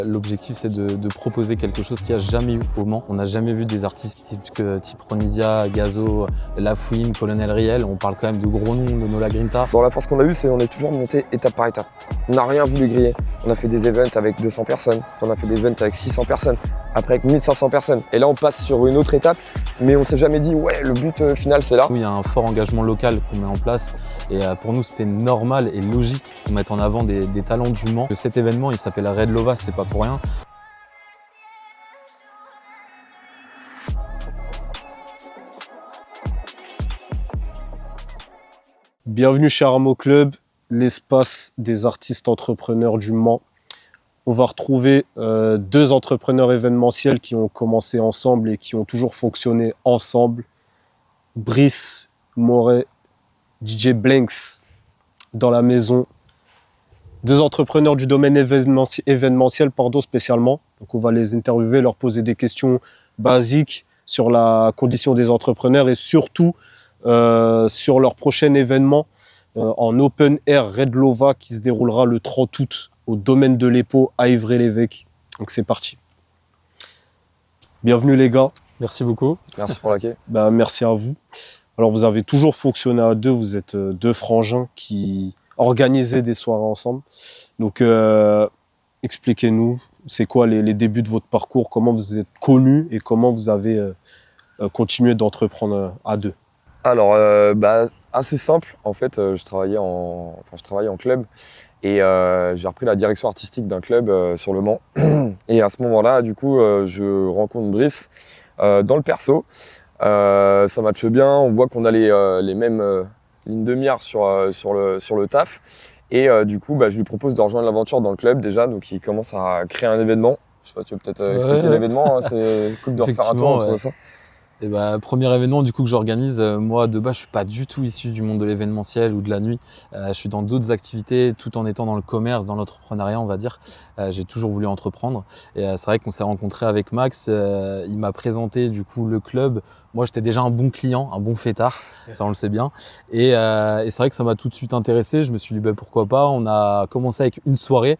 L'objectif, c'est de proposer quelque chose qu'il n'y a jamais eu au Mans. On n'a jamais vu des artistes type Ronisia, Gazo, Lafouine, Colonel Riel. On parle quand même de gros noms, de Nola Grinta. Bon, la force qu'on a eue, c'est qu'on est toujours monté étape par étape. On n'a rien voulu griller. On a fait des events avec 200 personnes, on a fait des events avec 600 personnes, après avec 1500 personnes. Et là, on passe sur une autre étape, mais on s'est jamais dit, ouais, le but final, c'est là. Il y a un fort engagement local qu'on met en place. Et pour nous, c'était normal et logique qu'on mette en avant des talents du Mans. Cet événement, il s'appelle Red Lova, c'est pas pour rien. Bienvenue chez Armo Club, l'espace des artistes entrepreneurs du Mans. On va retrouver deux entrepreneurs événementiels qui ont commencé ensemble et qui ont toujours fonctionné ensemble. Brice Moret, DJ Blanks dans la maison. Deux entrepreneurs du domaine événementiel, spécialement. Donc on va les interviewer, leur poser des questions basiques sur la condition des entrepreneurs et surtout sur leur prochain événement en open air Red Lova qui se déroulera le 30 août au domaine de l'Épau à Ivry-l'Évêque. Donc c'est parti. Bienvenue les gars. Merci beaucoup. Merci pour l'accueil. Merci à vous. Alors vous avez toujours fonctionné à deux, vous êtes deux frangins qui organisaient des soirées ensemble. Donc expliquez-nous, c'est quoi les débuts de votre parcours, comment vous êtes connus et comment vous avez continué d'entreprendre à deux. Alors, assez simple. En fait, je travaillais en club et j'ai repris la direction artistique d'un club sur le Mans. Et à ce moment-là, du coup, je rencontre Brice dans le perso. Ça matche bien, on voit qu'on a les mêmes lignes de mire sur le taf. Et du coup, je lui propose de rejoindre l'aventure dans le club déjà. Donc, il commence à créer un événement. Je sais pas, tu veux peut-être expliquer l'événement, hein, c'est cool de refaire un tour autour de ça. Et premier événement du coup que j'organise, moi de base je suis pas du tout issu du monde de l'événementiel ou de la nuit. Je suis dans d'autres activités tout en étant dans le commerce, dans l'entrepreneuriat on va dire. J'ai toujours voulu entreprendre et c'est vrai qu'on s'est rencontré avec Max, il m'a présenté du coup le club. Moi j'étais déjà un bon client, un bon fêtard, ça on le sait bien. Et c'est vrai que ça m'a tout de suite intéressé, je me suis dit pourquoi pas. On a commencé avec une soirée,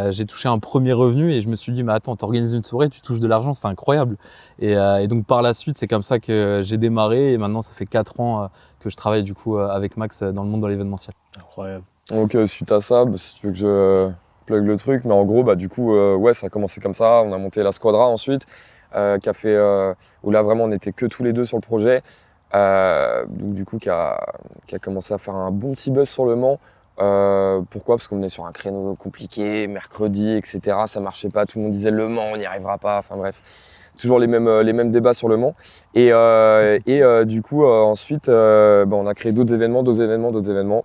j'ai touché un premier revenu et je me suis dit mais attends, t'organises une soirée, tu touches de l'argent, c'est incroyable. Et donc par la suite c'est comme ça que j'ai démarré et maintenant ça fait 4 ans que je travaille du coup avec Max dans le monde de l'événementiel. Incroyable. Donc suite à ça, si tu veux que je plug le truc, mais en gros du coup ça a commencé comme ça, on a monté la Squadra ensuite, qui a fait où là vraiment on était que tous les deux sur le projet, donc du coup qui a commencé à faire un bon petit buzz sur le Mans. Pourquoi? Parce qu'on venait sur un créneau compliqué, mercredi, etc. Ça marchait pas, tout le monde disait le Mans, on n'y arrivera pas, enfin bref. Toujours les mêmes débats sur le Mans. Et du coup, ensuite, on a créé d'autres événements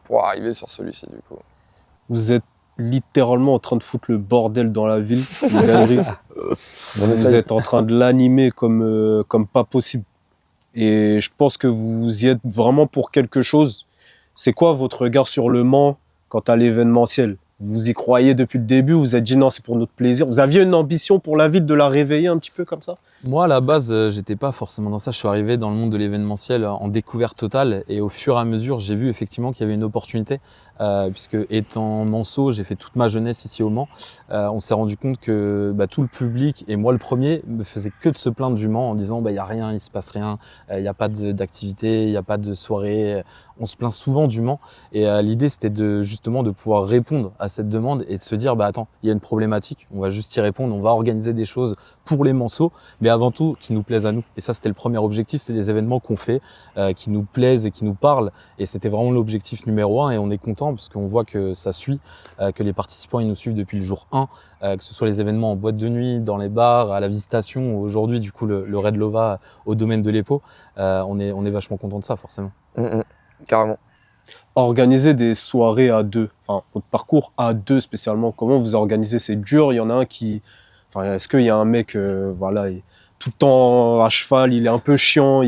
pour arriver sur celui-ci, du coup. Vous êtes littéralement en train de foutre le bordel dans la ville. Vous êtes en train de l'animer comme pas possible. Et je pense que vous y êtes vraiment pour quelque chose. C'est quoi votre regard sur le Mans quant à l'événementiel? Vous y croyez depuis le début, vous vous êtes dit non, c'est pour notre plaisir. Vous aviez une ambition pour la ville de la réveiller un petit peu comme ça? Moi, à la base, j'étais pas forcément dans ça. Je suis arrivé dans le monde de l'événementiel en découverte totale et au fur et à mesure, j'ai vu effectivement qu'il y avait une opportunité. Puisque étant manceau, j'ai fait toute ma jeunesse ici au Mans. On s'est rendu compte que tout le public, et moi le premier, me faisait que de se plaindre du Mans en disant y a rien, il se passe rien, il y a pas d'activité, il y a pas de soirée. On se plaint souvent du Mans et l'idée c'était justement de pouvoir répondre à cette demande et de se dire attends, il y a une problématique, on va juste y répondre, on va organiser des choses pour les manceaux, mais avant tout qui nous plaisent à nous. Et ça c'était le premier objectif, c'est des événements qu'on fait, qui nous plaisent et qui nous parlent, et c'était vraiment l'objectif numéro 1 et on est content parce qu'on voit que ça suit, que les participants ils nous suivent depuis le jour 1, que ce soit les événements en boîte de nuit, dans les bars, à la Visitation, ou aujourd'hui du coup le Red Lova au domaine de l'Épau. On est vachement content de ça forcément. Carrément. Organiser des soirées à deux, enfin votre parcours à deux spécialement, comment vous organisez? C'est dur, il y en a un qui... Enfin, est-ce qu'il y a un mec, il est tout le temps à cheval, il est un peu chiant,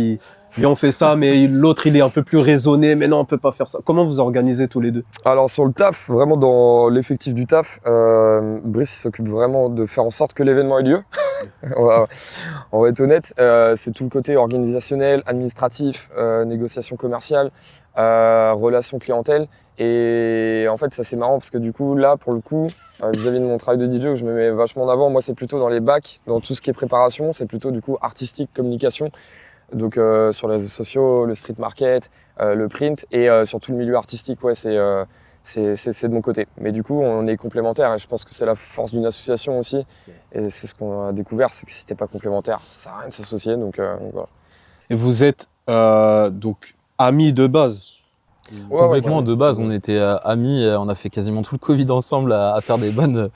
on fait ça, mais l'autre il est un peu plus raisonné, mais non on peut pas faire ça. Comment vous organisez tous les deux? Alors sur le taf, vraiment dans l'effectif du taf, Brice s'occupe vraiment de faire en sorte que l'événement ait lieu. on va être honnête, c'est tout le côté organisationnel, administratif, négociation commerciale, relations clientèle. Et en fait ça c'est marrant parce que du coup là pour le coup, vis-à-vis de mon travail de DJ où je me mets vachement en avant. Moi, c'est plutôt dans les bacs, dans tout ce qui est préparation, c'est plutôt du coup artistique, communication. Donc sur les réseaux sociaux, le street market, le print et surtout le milieu artistique, ouais, c'est de mon côté. Mais du coup, on est complémentaires et je pense que c'est la force d'une association aussi. Et c'est ce qu'on a découvert, c'est que si t'es pas complémentaire, ça sert à rien de s'associer. Donc voilà. Et vous êtes donc amis de base. Complètement, ouais. de base, on était amis, on a fait quasiment tout le Covid ensemble à faire des bonnes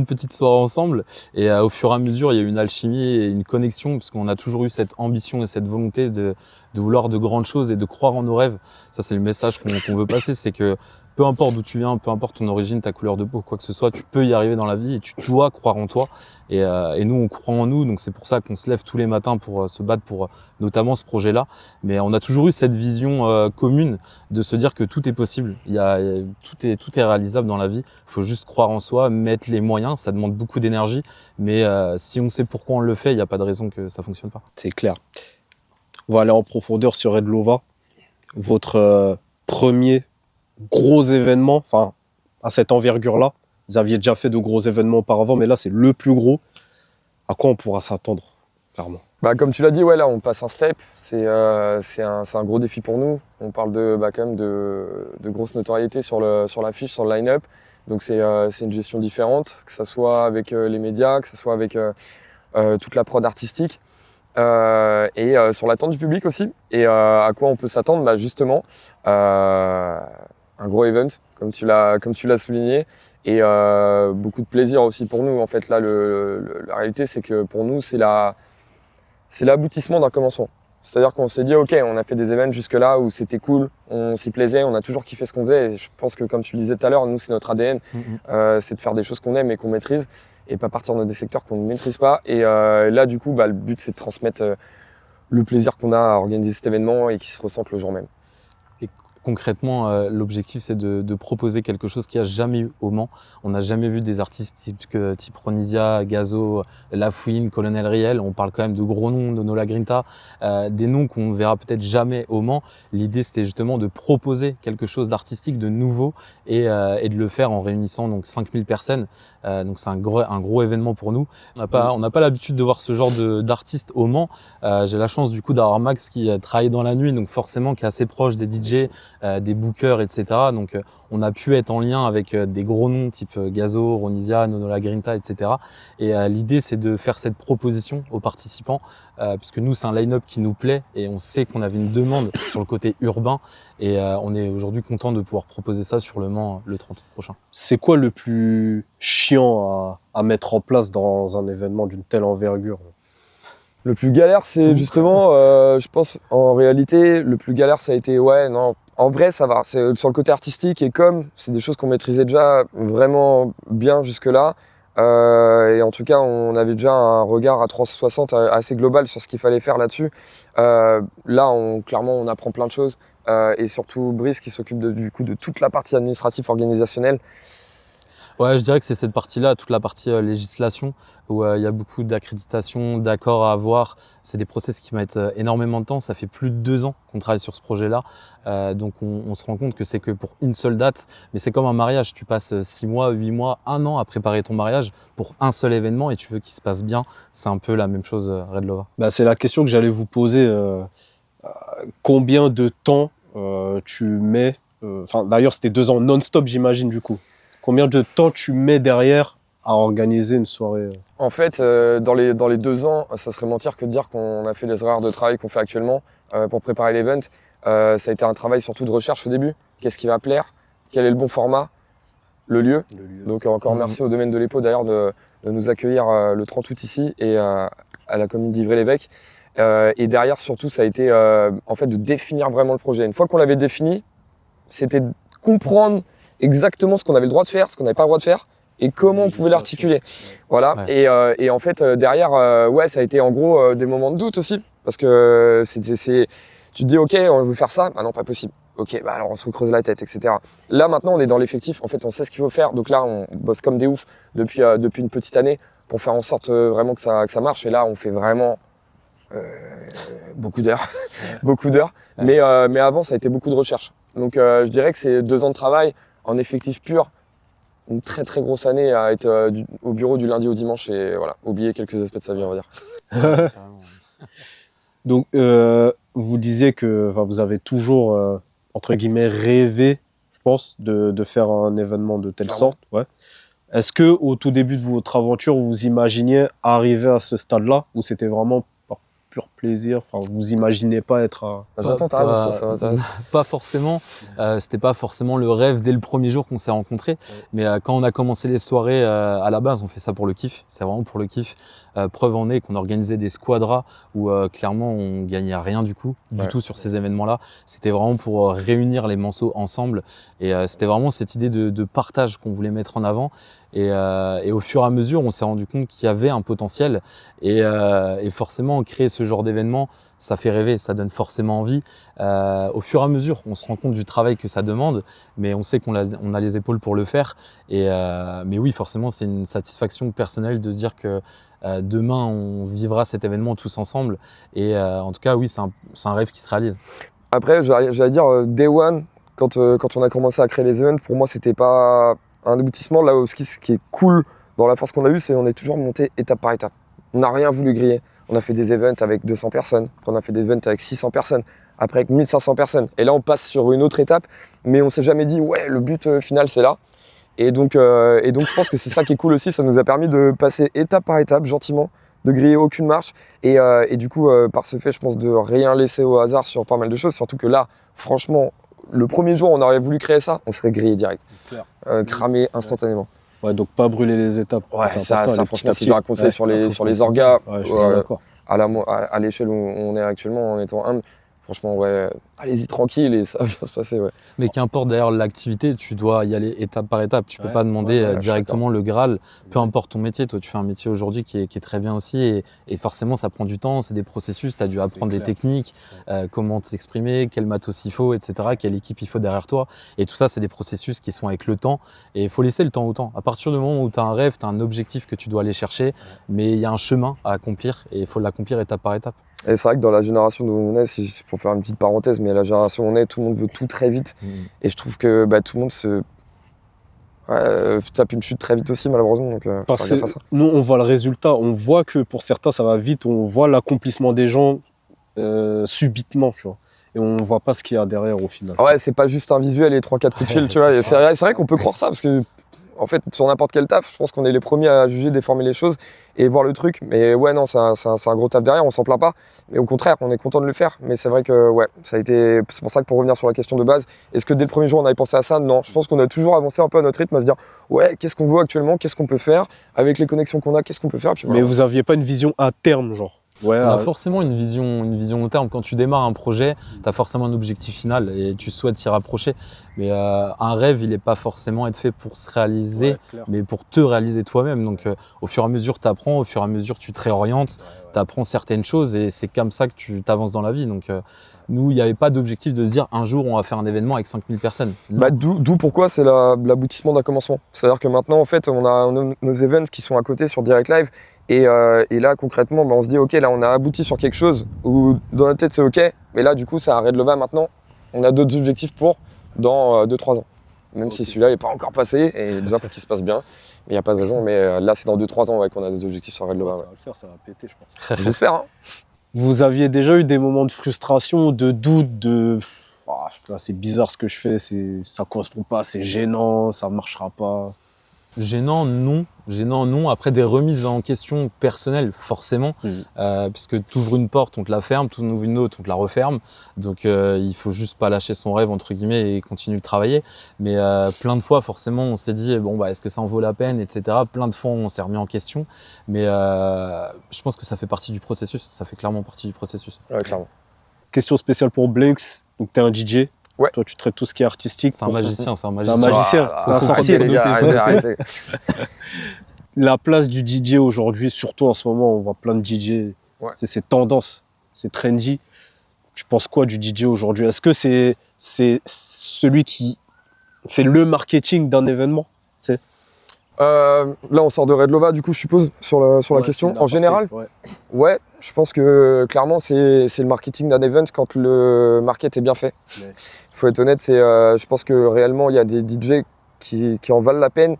petites soirées ensemble. Et au fur et à mesure, il y a eu une alchimie et une connexion, puisqu'on a toujours eu cette ambition et cette volonté de vouloir de grandes choses et de croire en nos rêves. Ça, c'est le message qu'on veut passer, c'est que peu importe d'où tu viens, peu importe ton origine, ta couleur de peau, quoi que ce soit, tu peux y arriver dans la vie et tu dois croire en toi. Et nous, on croit en nous, donc c'est pour ça qu'on se lève tous les matins pour se battre pour notamment ce projet-là. Mais on a toujours eu cette vision commune de se dire que tout est possible. Tout est réalisable dans la vie. Il faut juste croire en soi, mettre les moyens. Ça demande beaucoup d'énergie, mais si on sait pourquoi on le fait, il n'y a pas de raison que ça fonctionne pas. C'est clair. On va aller en profondeur sur Redlova. Votre premier gros événement, enfin à cette envergure-là. Vous aviez déjà fait de gros événements auparavant, mais là c'est le plus gros. À quoi on pourra s'attendre, clairement? Bah, comme tu l'as dit, ouais, là, on passe un step. C'est un gros défi pour nous. On parle quand même de grosse notoriété sur l'affiche, sur le line-up. Donc, c'est une gestion différente, que ce soit avec les médias, que ce soit avec toute la prod artistique. Et sur l'attente du public aussi. Et à quoi on peut s'attendre? Bah, justement, un gros event, comme tu l'as souligné. Et beaucoup de plaisir aussi pour nous. En fait, là, la réalité, c'est que pour nous, c'est l'aboutissement d'un commencement. C'est-à-dire qu'on s'est dit, OK, on a fait des événements jusque-là où c'était cool, on s'y plaisait, on a toujours kiffé ce qu'on faisait. Et je pense que, comme tu le disais tout à l'heure, nous, c'est notre ADN. C'est de faire des choses qu'on aime et qu'on maîtrise et pas partir dans des secteurs qu'on ne maîtrise pas. Et là, du coup, le but, c'est de transmettre le plaisir qu'on a à organiser cet événement et qui se ressente le jour même. Concrètement, l'objectif, c'est de proposer quelque chose qu'il n'y a jamais eu au Mans. On n'a jamais vu des artistes type Ronisia, Gazo, Lafouine, Colonel Riel. On parle quand même de gros noms, de Nola Grinta, des noms qu'on verra peut-être jamais au Mans. L'idée, c'était justement de proposer quelque chose d'artistique, de nouveau, et de le faire en réunissant donc 5000 personnes. Donc c'est un gros événement pour nous. On n'a pas l'habitude de voir ce genre d'artistes au Mans. J'ai la chance du coup d'avoir Max qui travaille dans la nuit, donc forcément qui est assez proche des DJ. Des bookers, etc. Donc on a pu être en lien avec des gros noms type Gazo, Ronisia, Nonola Grinta, etc. Et l'idée, c'est de faire cette proposition aux participants, puisque nous, c'est un line-up qui nous plaît et on sait qu'on avait une demande sur le côté urbain. Et on est aujourd'hui content de pouvoir proposer ça sur le Mans le 30 août prochain. C'est quoi le plus chiant à mettre en place dans un événement d'une telle envergure? Le plus galère, c'est justement, je pense, en réalité, le plus galère, ça a été, en vrai, ça va. C'est sur le côté artistique et c'est des choses qu'on maîtrisait déjà vraiment bien jusque-là. Et en tout cas, on avait déjà un regard à 360 assez global sur ce qu'il fallait faire là-dessus. Là, clairement, on apprend plein de choses. Et surtout, Brice qui s'occupe du coup de toute la partie administrative organisationnelle. Ouais, je dirais que c'est cette partie-là, toute la partie législation, où il y a beaucoup d'accréditations, d'accords à avoir. C'est des process qui mettent énormément de temps. Ça fait plus de 2 ans qu'on travaille sur ce projet-là. Donc on se rend compte que c'est que pour une seule date. Mais c'est comme un mariage. Tu passes 6 mois, 8 mois, 1 an à préparer ton mariage pour un seul événement et tu veux qu'il se passe bien. C'est un peu la même chose, Redlova. C'est la question que j'allais vous poser. Combien de temps tu mets d'ailleurs, c'était 2 ans non-stop, j'imagine, du coup. Combien de temps tu mets derrière à organiser une soirée? En fait, dans les 2 ans, ça serait mentir que de dire qu'on a fait les horaires de travail qu'on fait actuellement pour préparer l'event. Ça a été un travail surtout de recherche au début. Qu'est-ce qui va plaire? Quel est le bon format? Le lieu. Donc encore merci au domaine de l'EPO d'ailleurs de nous accueillir le 30 août ici et à la commune d'Ivry-l'Évêque. Et derrière surtout, ça a été en fait de définir vraiment le projet. Une fois qu'on l'avait défini, c'était de comprendre exactement ce qu'on avait le droit de faire, ce qu'on n'avait pas le droit de faire et comment on pouvait l'articuler. Voilà. Ouais. Et en fait, derrière, ça a été en gros des moments de doute aussi. Parce que tu te dis, OK, on veut faire ça. Ah non, pas possible. OK, alors on se recreuse la tête, etc. Là, maintenant, on est dans l'effectif. En fait, on sait ce qu'il faut faire. Donc là, on bosse comme des oufs depuis une petite année pour faire en sorte vraiment que ça marche. Et là, on fait vraiment beaucoup d'heures. Beaucoup d'heures. Ouais. Mais avant, ça a été beaucoup de recherche. Donc, je dirais que c'est 2 ans de travail en effectif pur, une très très grosse année à être au bureau du lundi au dimanche et voilà, oublier quelques aspects de sa vie, on va dire. Donc, vous disiez que vous avez toujours, entre guillemets, rêvé, je pense, de faire un événement de telle Clairement. sorte. Ouais. Est-ce que au tout début de votre aventure, vous imaginiez arriver à ce stade-là, ou c'était vraiment par pur plaisir? Enfin, vous imaginez pas être à... J'attends ta réponse, ça m'intéresse. Pas forcément. C'était pas forcément le rêve dès le premier jour qu'on s'est rencontrés. Mais quand on a commencé les soirées, à la base, on fait ça pour le kiff. C'est vraiment pour le kiff. Preuve en est qu'on organisait des squadras où clairement on gagnait rien du tout sur ces événements-là. C'était vraiment pour réunir les morceaux ensemble. Et c'était vraiment cette idée de partage qu'on voulait mettre en avant. Et au fur et à mesure, on s'est rendu compte qu'il y avait un potentiel. Et forcément, créer ce genre d'événement, ça fait rêver, ça donne forcément envie. Au fur et à mesure, on se rend compte du travail que ça demande, mais on sait qu'on a les épaules pour le faire. Mais oui, forcément, c'est une satisfaction personnelle de se dire que demain, on vivra cet événement tous ensemble. Et en tout cas, oui, c'est un rêve qui se réalise. Après, j'allais dire, Day One, quand on a commencé à créer les events, pour moi, c'était pas un aboutissement. Là, ce qui est cool dans la force qu'on a eue, c'est qu'on est toujours monté étape par étape. On n'a rien voulu griller. On a fait des events avec 200 personnes, après on a fait des events avec 600 personnes, après avec 1500 personnes. Et là, on passe sur une autre étape, mais on s'est jamais dit, ouais, le but final, c'est là. Et donc, je pense que c'est ça qui est cool aussi. Ça nous a permis de passer étape par étape, gentiment, de griller aucune marche. Et du coup, par ce fait, je pense de rien laisser au hasard sur pas mal de choses. Surtout que là, franchement, le premier jour, on aurait voulu créer ça, on serait grillé direct. Cramé instantanément. Ouais, donc pas brûler les étapes. Ouais, C'est ça important, les franchement, petits si j'ai un à petits. conseil sur Ouais, les orgas, ouais, je suis bien d'accord. à l'échelle où on est actuellement, en étant humble, franchement, ouais, allez-y tranquille et ça va bien se passer, ouais. Mais qu'importe d'ailleurs l'activité, tu dois y aller étape par étape. Tu peux Ouais, pas demander je suis directement le Graal, peu importe ton métier. Toi, tu fais un métier aujourd'hui qui est très bien aussi. Et forcément, ça prend du temps, c'est des processus. Tu as dû apprendre des clair. techniques, comment t'exprimer, quel matos il faut, etc., quelle équipe il faut derrière toi. Et tout ça, c'est des processus qui sont avec le temps. Et il faut laisser le temps au temps. À partir du moment où tu as un rêve, tu as un objectif que tu dois aller chercher, mais il y a un chemin à accomplir et il faut l'accomplir étape par étape. Et c'est vrai que dans la génération où on est, pour faire une petite parenthèse, mais la génération où on est, tout le monde veut tout très vite. Et je trouve que tout le monde se tape une chute très vite aussi, malheureusement. Donc, Parce faut faire que gaffe à ça. nous, on voit le résultat. On voit que pour certains, ça va vite. On voit l'accomplissement des gens subitement, tu vois. Et on ne voit pas ce qu'il y a derrière au final. Ah ouais, c'est pas juste un visuel et 3-4 coups de fil, tu vois. Et c'est vrai qu'on peut croire ça, parce que, en fait, sur n'importe quel taf, je pense qu'on est les premiers à juger, déformer les choses et voir le truc. Mais ouais, non, c'est un gros taf derrière, on s'en plaint pas. Mais au contraire, on est content de le faire. Mais c'est vrai que, ouais, c'est pour ça que pour revenir sur la question de base, est-ce que dès le premier jour, on avait pensé à ça? Non, je pense qu'on a toujours avancé un peu à notre rythme, à se dire, ouais, qu'est-ce qu'on veut actuellement, qu'est-ce qu'on peut faire, avec les connexions qu'on a, qu'est-ce qu'on peut faire. Puis voilà. Mais vous n'aviez pas une vision à terme, genre. Ouais, On a forcément une vision long terme. Quand tu démarres un projet, tu as forcément un objectif final et tu souhaites s'y rapprocher. Mais un rêve, il n'est pas forcément être fait pour se réaliser, mais pour te réaliser toi-même. Donc au fur et à mesure, tu apprends, au fur et à mesure, tu te réorientes, tu apprends certaines choses et c'est comme ça que tu t'avances dans la vie. Donc nous, il n'y avait pas d'objectif de se dire un jour, on va faire un événement avec 5000 personnes. D'où pourquoi c'est l'aboutissement d'un commencement. C'est-à-dire que maintenant, en fait, on a nos events qui sont à côté sur Direct Live. Et là, concrètement, on se dit, OK, là, on a abouti sur quelque chose où dans notre tête, c'est OK. Mais là, du coup, c'est à Red Lova maintenant. On a d'autres objectifs pour dans 2-3 ans. Même si celui-là n'est pas encore passé. Et déjà, il faut qu'il se passe bien. Mais il n'y a pas de raison. Mais là, c'est dans 2-3 ans qu'on a des objectifs sur Red Lova. Ça va le faire, ça va péter, je pense. J'espère. Hein. Vous aviez déjà eu des moments de frustration, de doute, de ça c'est bizarre ce que je fais, ça correspond pas, c'est gênant, ça marchera pas. Gênant, non. Après, des remises en question personnelles, forcément. Puisque tu ouvres une porte, on te la ferme, tu ouvres une autre, on te la referme. Donc, il faut juste pas lâcher son rêve, entre guillemets, et continuer de travailler. Mais plein de fois, forcément, on s'est dit, est-ce que ça en vaut la peine, etc. Plein de fois, on s'est remis en question. Mais je pense que ça fait partie du processus. Ça fait clairement partie du processus. Ouais, clairement. Question spéciale pour Blinks. Donc, tu es un DJ. Ouais. Toi, tu traites tout ce qui est artistique. C'est un magicien. C'est un magicien. C'est un sorcier. Arrêtez. La place du DJ aujourd'hui, surtout en ce moment, on voit plein de DJ. Ouais. C'est tendance, c'est trendy. Tu penses quoi du DJ aujourd'hui? Est-ce que c'est celui qui... C'est le marketing d'un événement? Là, on sort de Red Lova, du coup, je suppose, sur la question. En général, ouais, je pense que clairement, c'est le marketing d'un event quand le market est bien fait. Il faut être honnête, je pense que réellement, il y a des DJ qui en valent la peine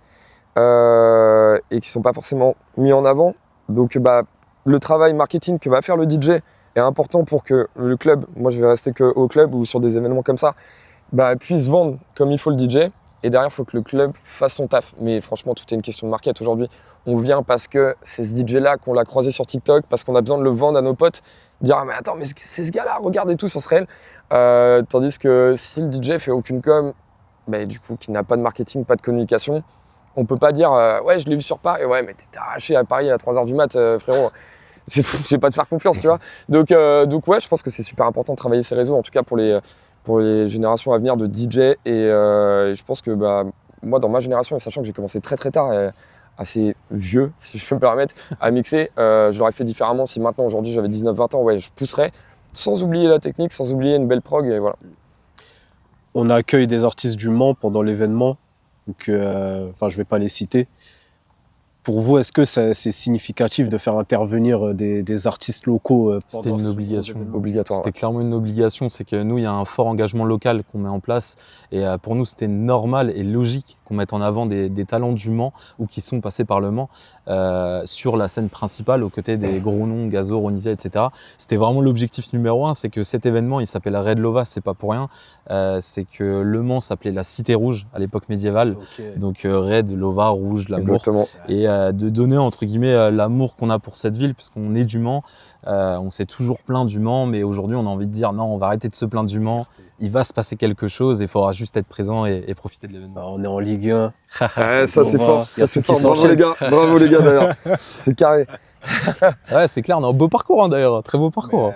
et qui sont pas forcément mis en avant. Donc le travail marketing que va faire le DJ est important pour que le club, moi je vais rester que au club ou sur des événements comme ça, puisse vendre comme il faut le DJ. Et derrière, il faut que le club fasse son taf. Mais franchement, tout est une question de market. Aujourd'hui, on vient parce que c'est ce DJ-là qu'on l'a croisé sur TikTok, parce qu'on a besoin de le vendre à nos potes, dire ah mais attends, mais c'est ce gars-là, regarde et tout, ça serait elle. Tandis que si le DJ fait aucune com, du coup, qui n'a pas de marketing, pas de communication, on peut pas dire ouais, je l'ai vu sur Paris, ouais, mais t'es arraché à Paris à 3h du mat, frérot. C'est fou, je vais pas te faire confiance, tu vois. Donc ouais, je pense que c'est super important de travailler ces réseaux, en tout cas pour les générations à venir de DJ. Et je pense que moi, dans ma génération, et sachant que j'ai commencé très très tard, assez vieux, si je peux me permettre, à mixer, je l'aurais fait différemment. Si maintenant, aujourd'hui, j'avais 19-20 ans, ouais, je pousserais, sans oublier la technique, sans oublier une belle prog, et voilà. On accueille des artistes du Mans pendant l'événement, donc je vais pas les citer. Pour vous, est-ce que c'est significatif de faire intervenir des artistes locaux C'était une obligation. Obligatoire. C'était clairement une obligation. C'est que nous, il y a un fort engagement local qu'on met en place. Et pour nous, c'était normal et logique qu'on mette en avant des talents du Mans ou qui sont passés par le Mans sur la scène principale aux côtés des gros noms, Gazo, Ronisia, etc. C'était vraiment l'objectif numéro 1. C'est que cet événement, il s'appelle la Red Lova, c'est pas pour rien. C'est que le Mans s'appelait la Cité Rouge à l'époque médiévale. Okay. Donc Red, Lova, Rouge, l'amour. Exactement. Et de donner entre guillemets l'amour qu'on a pour cette ville puisqu'on est du Mans, on s'est toujours plaint du Mans, mais aujourd'hui on a envie de dire non, on va arrêter de se plaindre du Mans, il va se passer quelque chose et il faudra juste être présent et profiter de l'événement. On est en Ligue 1. Ouais, ça c'est fort, ça c'est fort. Bravo les gars d'ailleurs, c'est carré. Ouais, c'est clair, on a un beau parcours d'ailleurs, très beau parcours.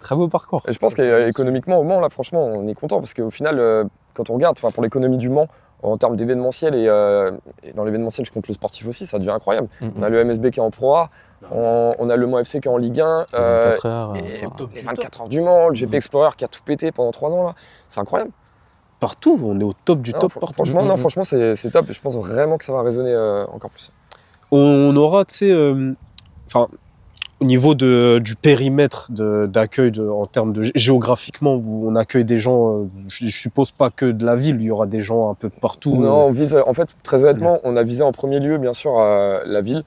Très beau parcours. Et je pense qu'économiquement au Mans là franchement on est content parce qu'au final quand on regarde pour l'économie du Mans, en termes d'événementiel et dans l'événementiel je compte le sportif aussi, ça devient incroyable. On a le MSB qui est en Pro A, on a le Mans FC qui est en Ligue 1, 24 heures, les 24 heures du Mans, le GP Explorer qui a tout pété pendant 3 ans là, c'est incroyable. Partout, on est au top du top partout. Franchement c'est top et je pense vraiment que ça va résonner encore plus. On aura, tu sais, au niveau du périmètre d'accueil en termes de géographiquement, on accueille des gens, je suppose pas que de la ville, il y aura des gens un peu de partout. Non, on vise, en fait, très honnêtement, on a visé en premier lieu, bien sûr, la ville,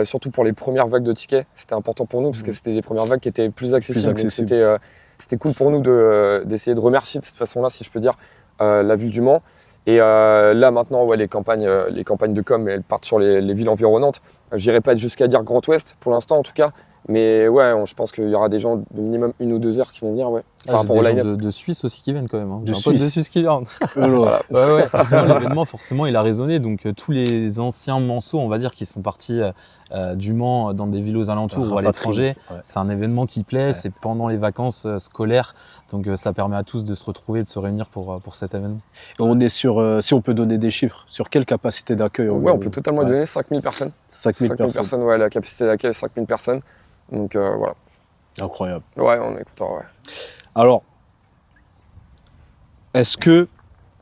surtout pour les premières vagues de tickets. C'était important pour nous parce que c'était des premières vagues qui étaient plus accessibles. Donc c'était cool pour nous d'essayer de remercier de cette façon-là, si je peux dire, la ville du Mans. Et là maintenant, ouais, les campagnes de com, elles partent sur les villes environnantes. J'irai pas jusqu'à dire Grand Ouest pour l'instant en tout cas, mais ouais, je pense qu'il y aura des gens de minimum 1 ou 2 heures qui vont venir, ouais. Par rapport au line-up. De Suisse aussi qui viennent quand même. Hein. De Suisse qui viennent. Voilà. Ouais. L'événement forcément il a résonné, donc tous les anciens Manceaux, on va dire, qui sont partis du Mans dans des villes aux alentours ou à l'étranger, c'est un événement qui plaît. C'est pendant les vacances scolaires, donc ça permet à tous de se retrouver, de se réunir pour cet événement. Et on est sur, si on peut donner des chiffres, sur quelle capacité d'accueil? Ouais, on peut totalement donner 5000 personnes. 5000 personnes, ouais, la capacité d'accueil 5000 personnes. Donc voilà. Incroyable. Ouais, on est content, ouais. Alors, est-ce que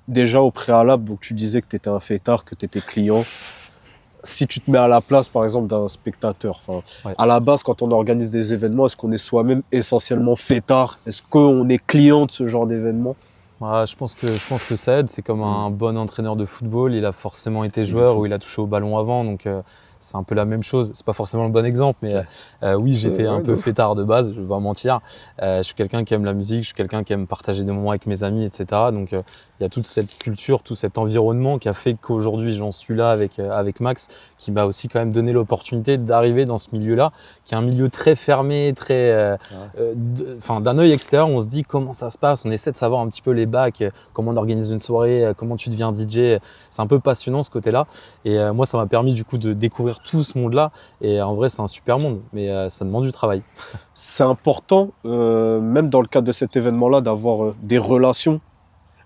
déjà au préalable, donc tu disais que tu étais un fêtard, que tu étais client, si tu te mets à la place par exemple d'un spectateur, à la base quand on organise des événements, est-ce qu'on est soi-même essentiellement fêtard? Est-ce qu'on est client de ce genre d'événement? Je pense que ça aide. C'est comme un bon entraîneur de football, il a forcément été joueur ou il a touché au ballon avant, donc c'est un peu la même chose. C'est pas forcément le bon exemple, mais oui, j'étais un peu fêtard de base, je vais pas mentir. Je suis quelqu'un qui aime la musique, je suis quelqu'un qui aime partager des moments avec mes amis, etc. Donc il y a toute cette culture, tout cet environnement qui a fait qu'aujourd'hui j'en suis là avec Max, qui m'a aussi quand même donné l'opportunité d'arriver dans ce milieu-là, qui est un milieu très fermé, très, d'un œil extérieur, on se dit comment ça se passe, on essaie de savoir un petit peu les bacs, comment on organise une soirée, comment tu deviens DJ. C'est un peu passionnant ce côté-là. Et moi, ça m'a permis du coup de découvrir tout ce monde-là. Et en vrai, c'est un super monde, mais ça demande du travail. C'est important, même dans le cadre de cet événement-là, d'avoir des relations.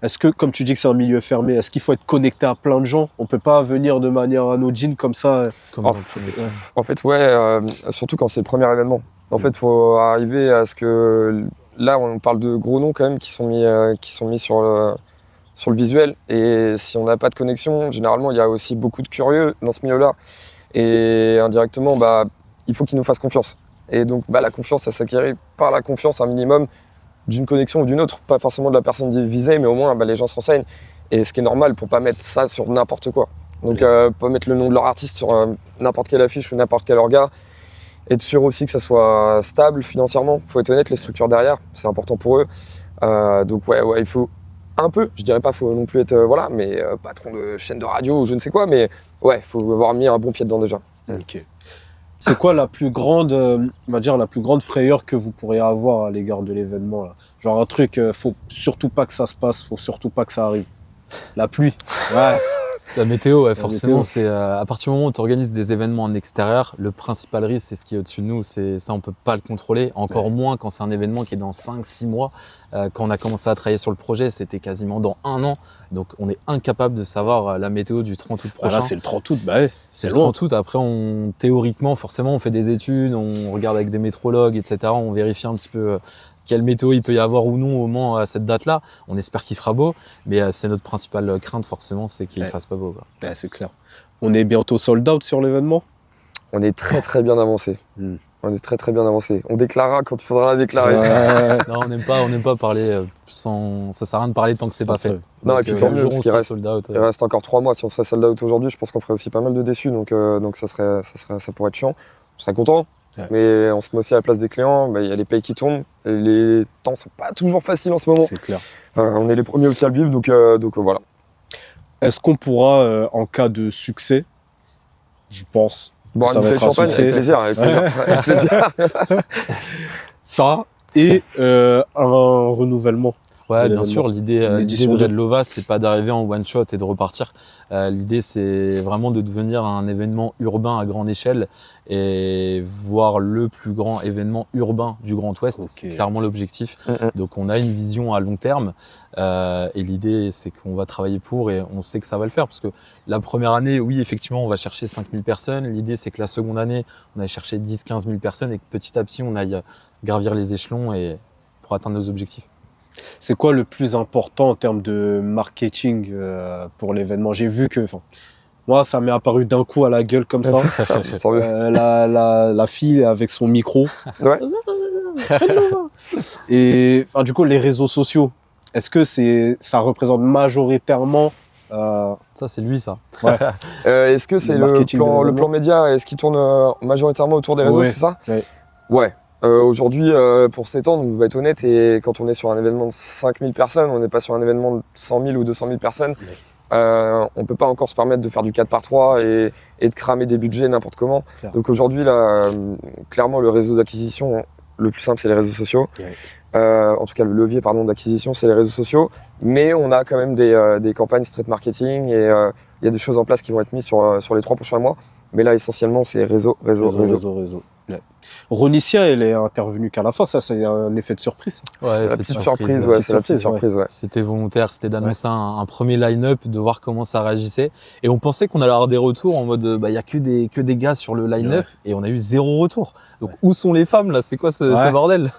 Est-ce que, comme tu dis que c'est un milieu fermé, est-ce qu'il faut être connecté à plein de gens? On ne peut pas venir de manière anodine comme ça? En fait, ouais, surtout quand c'est le premier événement. En fait, il faut arriver à ce que... Là, on parle de gros noms quand même qui sont mis sur le visuel. Et si on n'a pas de connexion, généralement, il y a aussi beaucoup de curieux dans ce milieu-là. Et indirectement, il faut qu'ils nous fassent confiance. Et donc, la confiance, ça s'acquiert par la confiance, un minimum d'une connexion ou d'une autre. Pas forcément de la personne visée, mais au moins, les gens se renseignent. Et ce qui est normal pour pas mettre ça sur n'importe quoi. Donc pas mettre le nom de leur artiste sur n'importe quelle affiche ou n'importe quel orga. Être sûr aussi que ça soit stable financièrement. Faut être honnête, les structures derrière, c'est important pour eux. Donc ouais, il faut un peu, je dirais pas faut non plus être mais patron de chaîne de radio ou je ne sais quoi, mais ouais, faut avoir mis un bon pied dedans déjà. Ok. C'est quoi la plus grande, on va dire la plus grande frayeur que vous pourriez avoir à l'égard de l'événement là? Genre un truc, faut surtout pas que ça se passe, faut surtout pas que ça arrive. La pluie. Ouais. La météo, ouais, La forcément, météo. c'est à partir du moment où tu organises des événements en extérieur, le principal risque, c'est ce qui est au-dessus de nous. C'est ça, on peut pas le contrôler. Encore moins quand c'est un événement qui est dans 5-6 mois. Quand on a commencé à travailler sur le projet, c'était quasiment dans 1 an. Donc, on est incapable de savoir la météo du 30 août prochain. Là, c'est le 30 août, bah ouais. C'est le loin. 30 août. Après, théoriquement, forcément, on fait des études, on regarde avec des météorologues, etc. On vérifie un petit peu quelle météo il peut y avoir ou non au Mans à cette date-là. On espère qu'il fera beau, mais c'est notre principale crainte, forcément, c'est qu'il fasse pas beau, quoi. Ouais, c'est clair. On est bientôt sold out sur l'événement. On est très très bien avancé. On est très très bien avancé. On déclarera quand il faudra déclarer. Non, on n'aime pas parler sans. Ça sert à rien de parler tant que c'est pas fait. Non, Donc, et puis tant mieux, le parce jour où qu'il on sera reste, sold out, il reste encore 3 mois. Si on serait sold out aujourd'hui, je pense qu'on ferait aussi pas mal de déçus. Donc ça pourrait être chiant. Je serais content. Ouais. Mais on se met aussi à la place des clients. Il y a les payes qui tombent. Et les temps sont pas toujours faciles en ce moment. C'est clair. On est les premiers aussi à le vivre. Donc voilà. Est-ce qu'on pourra, en cas de succès, je pense, Bon, ça une va bouteille être de un champagne, succès. avec plaisir. Avec plaisir. Avec plaisir. Ça et un renouvellement. Ouais, bien l'événement. sûr, l'idée L'édition de 2. Red Lova, c'est pas d'arriver en one shot et de repartir. L'idée, c'est vraiment de devenir un événement urbain à grande échelle et voir le plus grand événement urbain du Grand Ouest. Ok. C'est clairement l'objectif. Mhm. Donc, on a une vision à long terme et l'idée, c'est qu'on va travailler pour et on sait que ça va le faire parce que la première année, oui, effectivement, on va chercher 5000 personnes. L'idée, c'est que la seconde année, on aille chercher 10-15 000 personnes et que petit à petit, on aille gravir les échelons et pour atteindre nos objectifs. C'est quoi le plus important en termes de marketing pour l'événement? J'ai vu que, moi, ça m'est apparu d'un coup à la gueule comme ça. Tant mieux. La fille avec son micro. Ouais. Et du coup, les réseaux sociaux, est-ce que ça représente majoritairement Ça, c'est lui, ça. Est-ce que c'est Le le marketing de plan l'événement. média, est-ce qu'il tourne majoritairement autour des réseaux, Ouais. c'est ça? Ouais. Ouais. Aujourd'hui, pour s'étendre, on va être honnête, et quand on est sur un événement de 5000 personnes, on n'est pas sur un événement de 100 000 ou 200 000 personnes, on peut pas encore se permettre de faire du 4x3 et de cramer des budgets n'importe comment. Claire. Donc aujourd'hui, là, clairement, le réseau d'acquisition, le plus simple, c'est les réseaux sociaux. Ouais. En tout cas, le levier d'acquisition, c'est les réseaux sociaux. Mais on a quand même des campagnes street marketing et il y a des choses en place qui vont être mises sur les 3 prochains mois. Mais là, essentiellement, c'est réseau. Ouais. Ronicia, elle est intervenue qu'à la fin, ça c'est un effet de surprise. C'est la petite surprise, ouais. c'est la petite surprise, ouais. C'était volontaire, c'était d'annoncer un premier line-up, de voir comment ça réagissait. Et on pensait qu'on allait avoir des retours en mode, il y a que des gars sur le line-up, et on a eu 0 retour. Donc où sont les femmes là? C'est quoi ce bordel?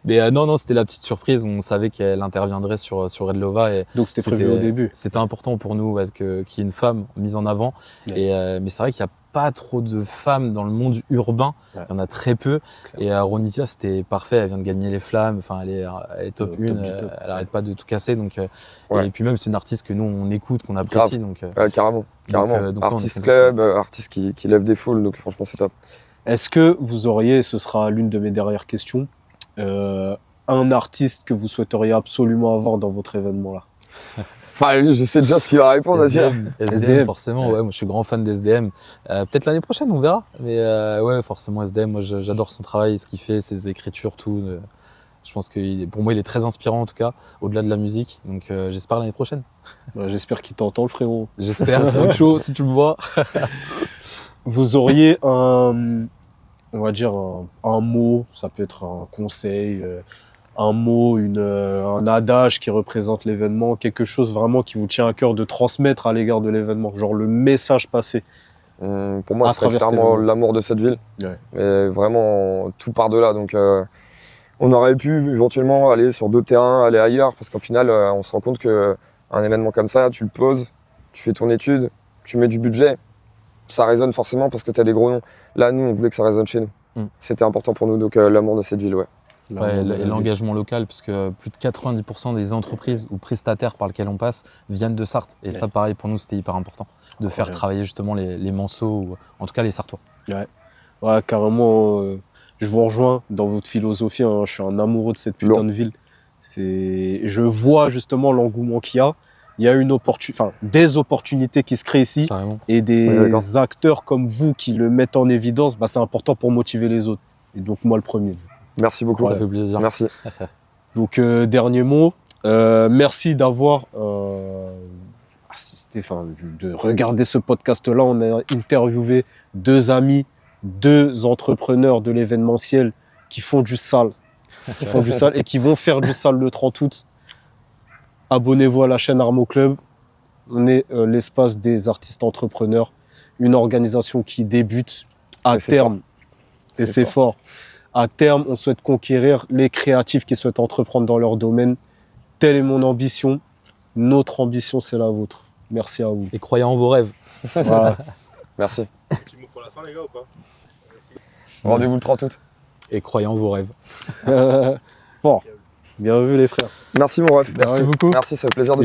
Mais non, c'était la petite surprise. On savait qu'elle interviendrait sur Red Lova. Et donc c'était prévu au début. C'était important pour nous qu'il y ait une femme mise en avant. Ouais. Mais c'est vrai qu'il n'y a pas trop de femmes dans le monde urbain. Il y en a très peu. Et Ronicia, c'était parfait. Elle vient de gagner les flammes. Enfin, elle est top 1. Elle n'arrête pas de tout casser. Donc, et puis même, c'est une artiste que nous, on écoute, qu'on apprécie. Donc, carrément. donc, artiste club, artiste qui lève des foules. Donc franchement, c'est top. Est-ce que vous auriez, ce sera l'une de mes dernières questions, un artiste que vous souhaiteriez absolument avoir dans votre événement là? Je sais déjà ce qu'il va répondre. SDM, forcément. Ouais, moi, je suis grand fan d'SDM. Peut-être l'année prochaine, on verra. Mais ouais, forcément, SDM. Moi, j'adore son travail, ce qu'il fait, ses écritures, tout. Je pense que pour moi, il est très inspirant, en tout cas, au-delà de la musique. Donc, j'espère l'année prochaine. J'espère qu'il t'entend, le frérot. J'espère. Chaud, si tu me vois. Vous auriez on va dire un mot, ça peut être un conseil, un mot, un adage qui représente l'événement, quelque chose vraiment qui vous tient à cœur de transmettre à l'égard de l'événement, genre le message passé. Pour moi, c'est clairement l'amour de cette ville. Ouais. Et vraiment, tout part de là. Donc, on aurait pu éventuellement aller sur d'autres terrains, aller ailleurs, parce qu'au final, on se rend compte qu'un événement comme ça, tu le poses, tu fais ton étude, tu mets du budget, ça résonne forcément parce que tu as des gros noms. Là, nous, on voulait que ça résonne chez nous. C'était important pour nous, donc l'amour de cette ville, ouais. Et l'engagement local, puisque plus de 90% des entreprises ou prestataires par lesquels on passe viennent de Sarthe. Et ça, pareil, pour nous, c'était hyper important. de faire travailler justement les Manceaux, ou en tout cas les Sartois. Ouais, carrément, je vous rejoins dans votre philosophie, hein, je suis un amoureux de cette putain de ville. Je vois justement l'engouement qu'il y a. Il y a des opportunités qui se créent ici. Carrément. Et des acteurs comme vous qui le mettent en évidence, c'est important pour motiver les autres. Et donc moi le premier. Merci beaucoup. Ça fait plaisir. Merci. Donc dernier mot, merci d'avoir assisté, de regarder ce podcast-là. On a interviewé 2 amis, 2 entrepreneurs de l'événementiel qui font du sale, et qui vont faire du sale le 30 août. Abonnez-vous à la chaîne Armo Club. On est l'espace des artistes entrepreneurs, une organisation qui débute à terme. Et c'est fort. À terme, on souhaite conquérir les créatifs qui souhaitent entreprendre dans leur domaine. Telle est mon ambition. Notre ambition, c'est la vôtre. Merci à vous. Et croyez en vos rêves. Voilà. Merci. Petit mot pour la fin, les gars, ou pas? Rendez-vous le 30 août. Et croyez en vos rêves. Fort. Bien vu, les frères. Merci mon ref. Merci beaucoup. Merci, c'est un plaisir de